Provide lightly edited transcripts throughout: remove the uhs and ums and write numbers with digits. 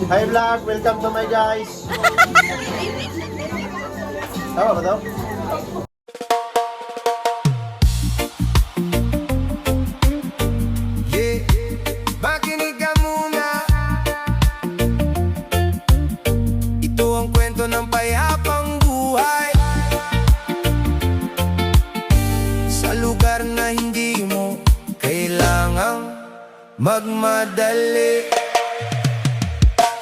Hi vlog, welcome to my guys. Tama ba daw? Makinig ka muna. Ito ang kwento ng payapang buhay sa lugar na hindi mo kailangang magmadali.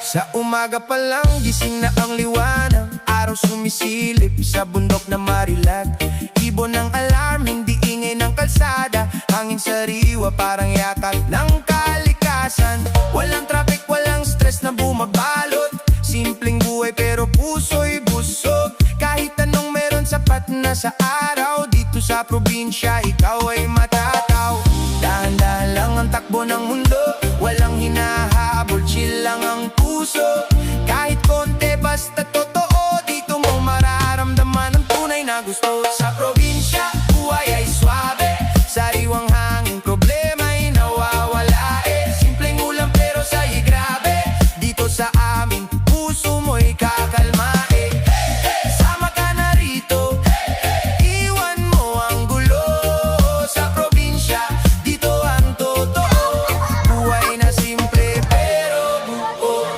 Sa umaga pa lang gising na ang liwanag, araw sumisilip sa bundok na Marilag. Ibon ng alarm, hindi ingay ng kalsada, hangin sariwa parang yakat ng kalikasan. Walang traffic, walang stress na bumabalot, simpleng buhay pero puso'y busog. Kahit anong meron sapat na sa araw, dito sa probinsya ikaw ay matataw. Dahan-dahan lang ang takbo ng mundo, walang hinahabol, chill lang ang puso. Kahit konti basta totoo, dito mo mararamdaman ang tunay na gusto. Sa probinsya, buhay ay swabe, sariwang hangin, problema ay nawawala simpleng ulam pero sa'y grabe, dito sa amin, puso mo'y kakalma Sama ka na rito, iwan mo ang gulo. Sa probinsya, dito ang totoo, buhay na simple pero buo.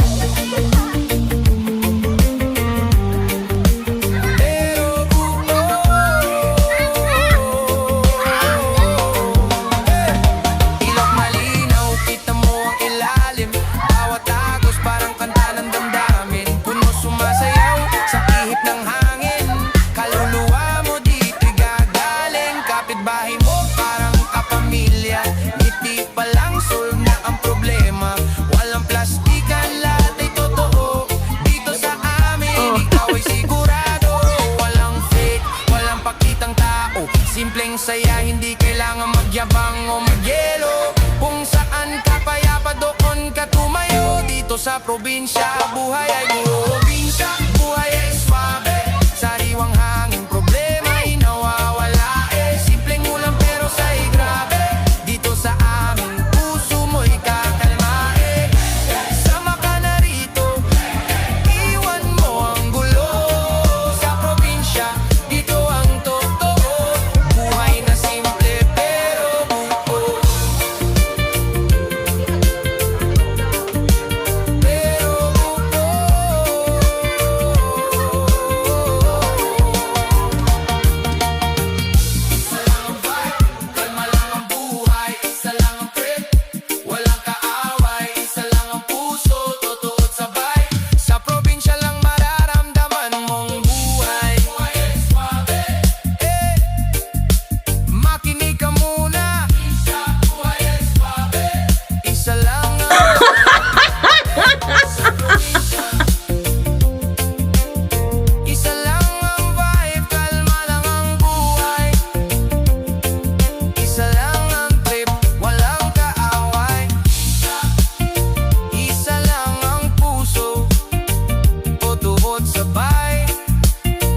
Ilok malinaw, kita mo ang ilalim, bawat agos parang kanta ng damdamin. Puno sumasayaw sa ihip ng hangin, kaluluwa mo dito'y gagaling. Kapitbahay mo parang kapamilya, ngiti pa lang solve na ang problema. Walang plastikan, lahat ay totoo, dito sa amin ikaw ay sigurado. Walang fake, walang pakitang tao, simpleng saya, hindi kailangan magyabang o magyelo. Kung saan ka payapa doon ka tumayo, dito sa probinsya buhay ay buo. Probinsya, buhay ay swabe, sariwang hangin, problema ay nawawala simpleng ulam pero sa'y grabe, dito sa amin, puso mo'y kakalma Sama ka na rito, iwan mo ang gulo. Sa probinsya, dito ang totoo, buhay na simple pero buo. Pero buo. Isa lang ang vibe, kalma lang ang buhay, isa lang ang trip, walang kaaway, isa lang ang puso, totoo at sabay. Sa probinsya lang mararamdaman mong buhay. Buhay ay swabe, makinig ka muna. Buhay ay swabe, isa lang ang sa probinsya. Isa lang ang vibe, kalma lang ang buhay, isa lang ang trip, walang kaaway, isa lang ang puso, totoo at sabay.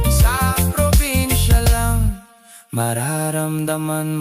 Sa probinsya lang mararamdaman